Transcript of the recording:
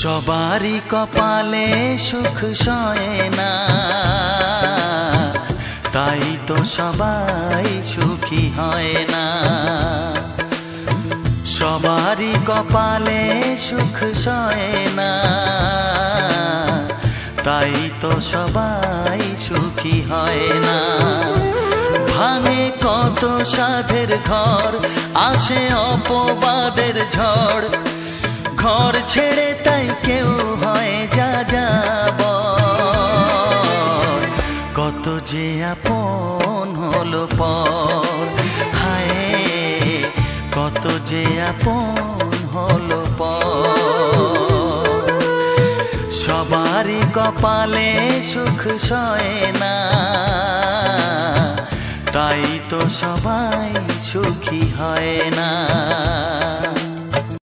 সবারই কপালে সুখ সয় না, তাই তো সবাই সুখী হয় না। সবারই কপালে সুখ সয় না, তাই তো সবাই সুখী হয় না। ভাঙে কত সাধের ঘর, আসে অপবাদের ঝড়, ঘর ছেড়ে তাই কেউ হয় যাযাবর। কত যে আপন হলো পর, হায় কত যে আপন হলো পর। সবারই কপালে সুখ সয় না, তাই তো সবাই সুখী হয় না।